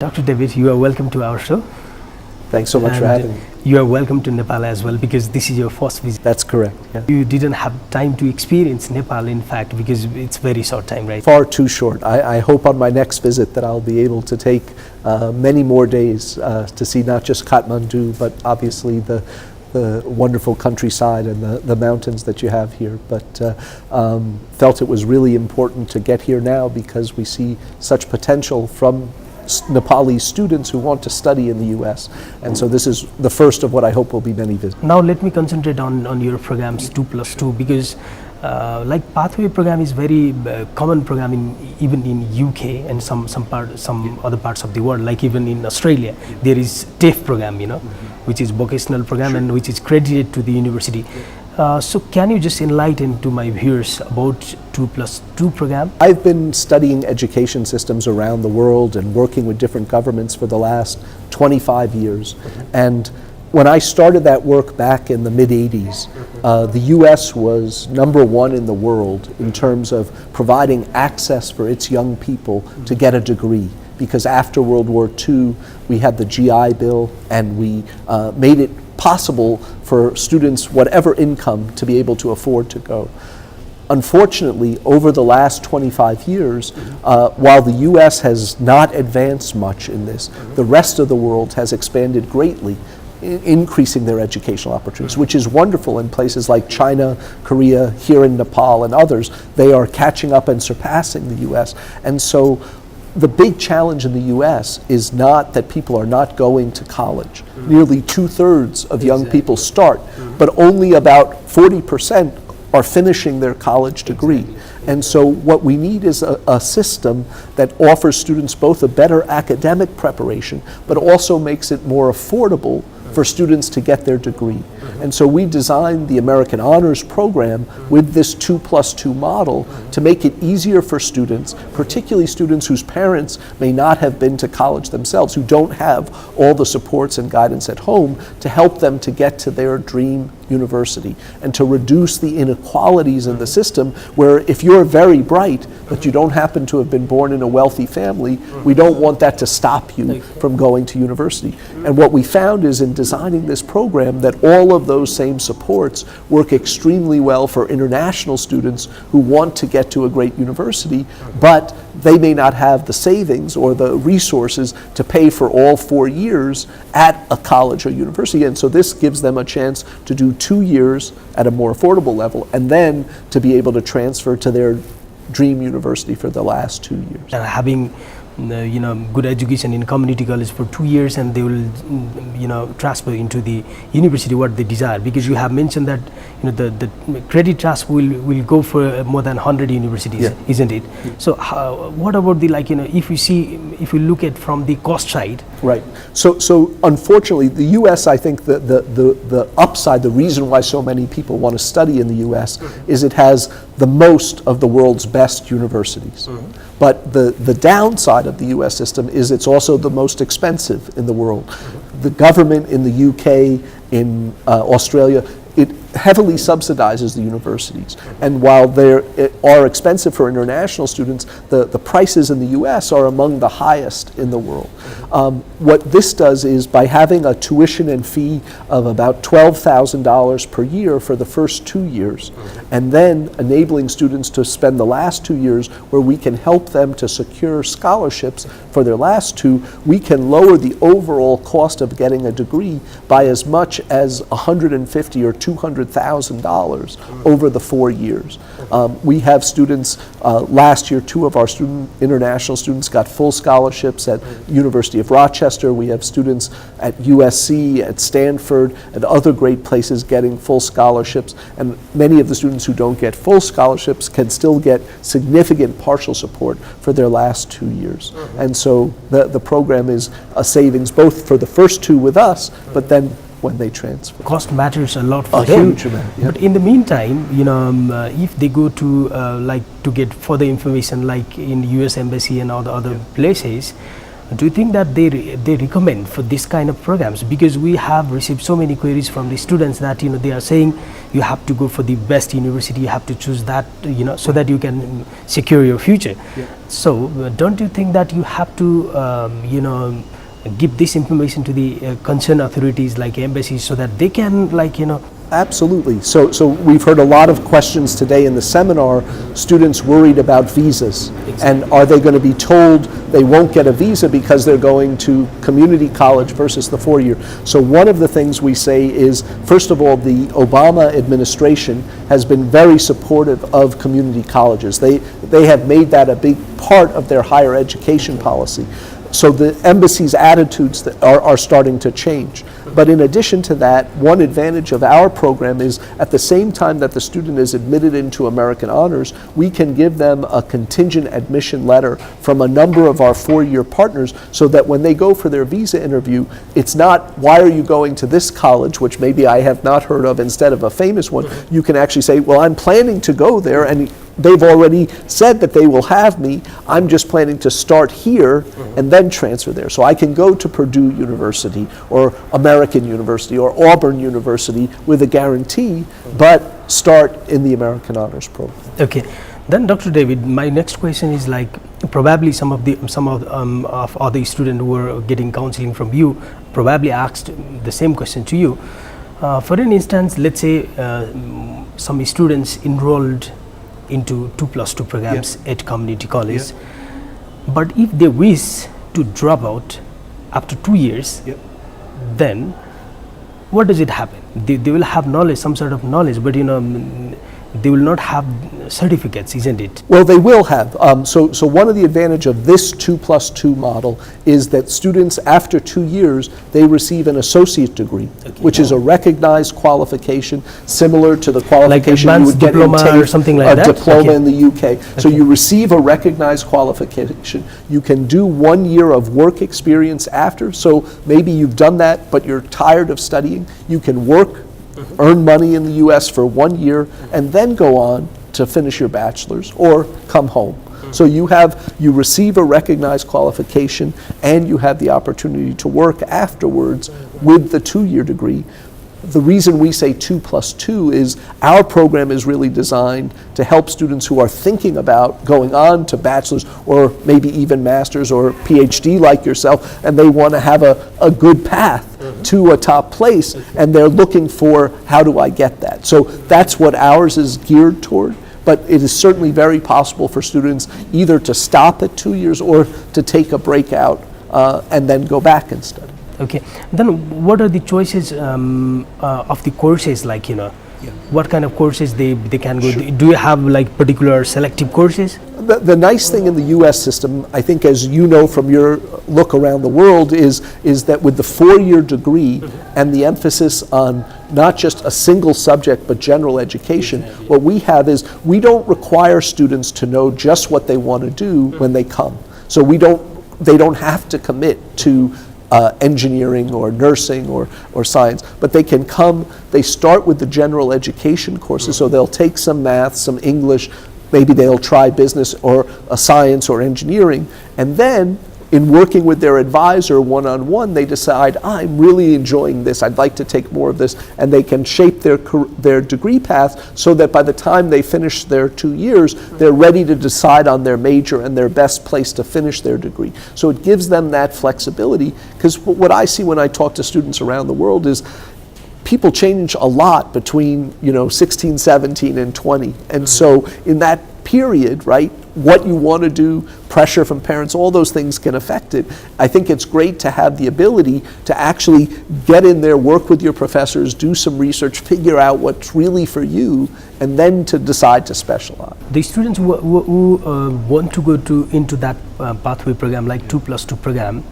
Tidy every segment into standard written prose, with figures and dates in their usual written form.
Dr. David, you are welcome to our show. Thanks so much for having me. You are welcome to Nepal as well because this is your first visit. That's correct. Yeah. You didn't have time to experience Nepal, in fact, because it's very short time, right? Far too short. I hope on my next visit that I'll be able to take many more days to see not just Kathmandu, but obviously the wonderful countryside and the mountains that you have here. But felt it was really important to get here now because we see such potential from Nepali students who want to study in the US. And so this is the first of what I hope will be many visits. Now let me concentrate on your programs 2+2 because like Pathway program is very common program even in UK and some other parts of the world, like even in Australia there is TAFE program, which is vocational program and which is credited to the university. So can you just enlighten to my viewers about 2+2 program? I've been studying education systems around the world and working with different governments for the last 25 years. And when I started that work back in the mid-80s, the US was #1 in the world in terms of providing access for its young people to get a degree. Because after World War II, we had the GI Bill and we made it possible for students, whatever income, to be able to afford to go. Unfortunately, over the last 25 years, while the US has not advanced much in this, the rest of the world has expanded greatly, increasing their educational opportunities, which is wonderful in places like China, Korea, here in Nepal and others. They are catching up and surpassing the US. And so the big challenge in the US is not that people are not going to college. Nearly 2/3 of young people start, but only about 40% are finishing their college degree. And so what we need is a system that offers students both a better academic preparation, but also makes it more affordable for students to get their degree. And so we designed the American Honors Program with this 2+2 model to make it easier for students, particularly students whose parents may not have been to college themselves, who don't have all the supports and guidance at home, to help them to get to their dream university and to reduce the inequalities in the system where if you're very bright but you don't happen to have been born in a wealthy family, we don't want that to stop you from going to university. And what we found is in designing this program that all of those same supports work extremely well for international students who want to get to a great university, but they may not have the savings or the resources to pay for all 4 years at a college or university. And so this gives them a chance to do 2 years at a more affordable level and then to be able to transfer to their dream university for the last 2 years. And having good education in community college for 2 years and they will transfer into the university what they desire, because you have mentioned that the credit transfer will go for more than 100 universities, isn't it? So what about the if we look at from the cost side? Right. So unfortunately the US, I think the upside, the reason why so many people want to study in the US is it has the most of the world's best universities. But the downside of the US system is it's also the most expensive in the world. The government in the UK, in Australia, it heavily subsidizes the universities. And while they are expensive for international students, the prices in the US are among the highest in the world. What this does is by having a tuition and fee of about $12,000 per year for the first 2 years, and then enabling students to spend the last 2 years where we can help them to secure scholarships for their last 2, we can lower the overall cost of getting a degree by as much as $150,000 or $200,000 over the 4 years. We have students, last year 2 of our international students got full scholarships at University of Rochester. We have students at USC, at Stanford, and other great places getting full scholarships. And many of the students who don't get full scholarships can still get significant partial support for their last 2 years. And so the program is a savings both for the first 2 with us, but then when they transfer. Cost matters a lot for them. Huge amount, yeah. But in the meantime, if they go to to get further information, like in US Embassy and all the other places, do you think that they recommend for this kind of programs? Because we have received so many queries from the students that they are saying you have to go for the best university, you have to choose that, so that you can secure your future. Yeah. So don't you think that you have to give this information to the concerned authorities like embassies, so that they can Absolutely. So we've heard a lot of questions today in the seminar, students worried about visas. Exactly. And are they going to be told they won't get a visa because they're going to community college versus the 4-year? So one of the things we say is, first of all, the Obama administration has been very supportive of community colleges. They have made that a big part of their higher education policy. So the embassy's attitudes are starting to change. But in addition to that, one advantage of our program is at the same time that the student is admitted into American Honors, we can give them a contingent admission letter from a number of our 4-year partners, so that when they go for their visa interview, it's not, why are you going to this college, which maybe I have not heard of, instead of a famous one. You can actually say, well, I'm planning to go there, and they've already said that they will have me. I'm just planning to start here and then transfer there. So I can go to Purdue University or American University or Auburn University with a guarantee, but start in the American Honors Program. Okay. Then, Dr. David, my next question is probably some of other students who are getting counseling from you probably asked the same question to you. For an instance, let's say some students enrolled into 2+2 programs at community college, but if they wish to drop out after 2 years, then what does it happen? They will have knowledge, some sort of knowledge, but they will not have certificates, isn't it? Well, they will have. So one of the advantage of this 2+2 model is that students, after 2 years, they receive an associate degree, which is a recognized qualification similar to the qualification you would get in diploma or something like that? A diploma in the UK. So you receive a recognized qualification. You can do 1 year of work experience after. So maybe you've done that, but you're tired of studying. You can work, earn money in the U.S. for 1 year, and then go on to finish your bachelor's or come home. So you receive a recognized qualification, and you have the opportunity to work afterwards with the 2-year degree. The reason we say 2+2 is our program is really designed to help students who are thinking about going on to bachelor's or maybe even master's or PhD like yourself, and they want to have a good path to a top place, and they're looking for, how do I get that? So that's what ours is geared toward. But it is certainly very possible for students either to stop at 2 years or to take a break out and then go back and study. Okay. Then what are the choices of the courses, what kind of courses they can go? Sure. Do you have particular selective courses? The nice thing in the U.S. system, I think, as you know from your look around the world, is that with the 4-year degree and the emphasis on not just a single subject but general education, what we have is we don't require students to know just what they want to do when they come. So they don't have to commit to engineering or nursing or science, but they can come, they start with the general education courses, so they'll take some math, some English, maybe they'll try business or a science or engineering, and then in working with their advisor one-on-one, they decide, I'm really enjoying this, I'd like to take more of this, and they can shape their degree path so that by the time they finish their 2 years, they're ready to decide on their major and their best place to finish their degree. So it gives them that flexibility, because what I see when I talk to students around the world is people change a lot between 16, 17, and 20. And so in that period, right, what you want to do, pressure from parents, all those things can affect it. I think it's great to have the ability to actually get in there, work with your professors, do some research, figure out what's really for you, and then to decide to specialize. The students who want to go into that pathway program, like 2+2 program,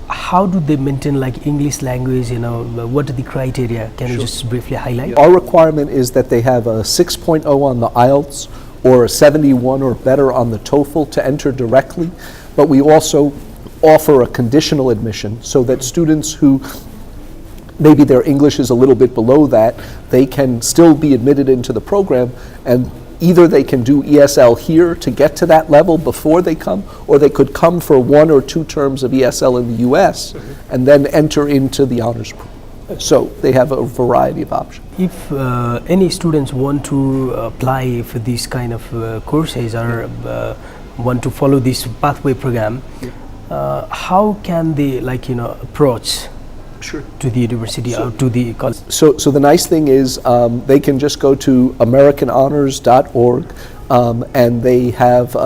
how do they maintain English language, what are the criteria? Can you just briefly highlight? Our requirement is that they have a 6.0 on the IELTS or a 71 or better on the TOEFL to enter directly, but we also offer a conditional admission so that students who maybe their English is a little bit below that, they can still be admitted into the program, and either they can do ESL here to get to that level before they come, or they could come for 1 or 2 terms of ESL in the US and then enter into the honors program. So they have a variety of options. If any students want to apply for these kind of courses or want to follow this pathway program, how can they approach to the university or to the college? So the nice thing is they can just go to americanhonors.org and they have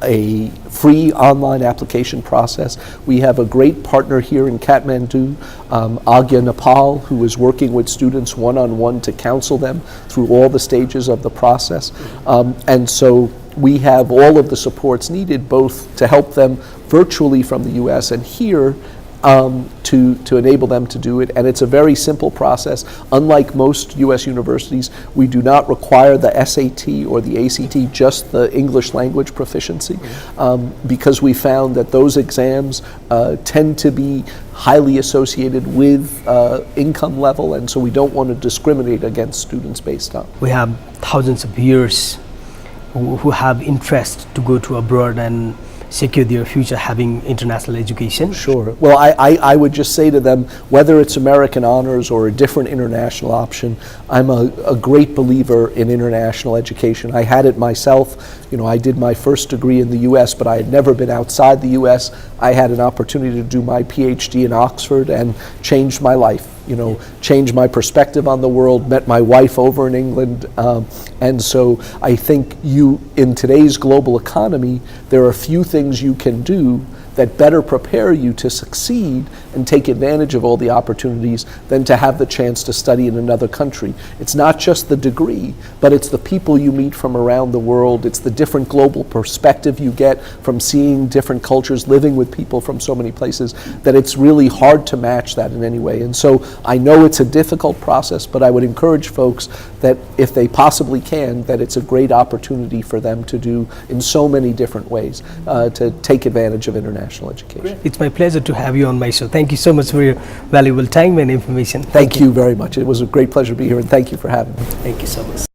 a free online application process. We have a great partner here in Kathmandu, Agya Nepal, who is working with students one-on-one to counsel them through all the stages of the process. And so we have all of the supports needed, both to help them virtually from the US and here, to enable them to do it. And it's a very simple process. Unlike most US universities, we do not require the SAT or the ACT, just the English language proficiency, because we found that those exams tend to be highly associated with income level, and so we don't want to discriminate against students based on. We have thousands of peers who have interest to go to abroad and secure their future having international education. Sure. Well, I would just say to them, whether it's American Honors or a different international option, I'm a great believer in international education. I had it myself. You know, I did my first degree in the US, but I had never been outside the US. I had an opportunity to do my PhD in Oxford and changed my life. You know, changed my perspective on the world, met my wife over in England, and so I think in today's global economy, there are few things you can do that better prepare you to succeed and take advantage of all the opportunities than to have the chance to study in another country. It's not just the degree, but it's the people you meet from around the world. It's the different global perspective you get from seeing different cultures, living with people from so many places, that it's really hard to match that in any way. And so I know it's a difficult process, but I would encourage folks that if they possibly can, that it's a great opportunity for them to do in so many different ways, to take advantage of international education. It's my pleasure to have you on my show. Thank you so much for your valuable time and information. Thank you very much. It was a great pleasure to be here, and thank you for having me. Thank you so much.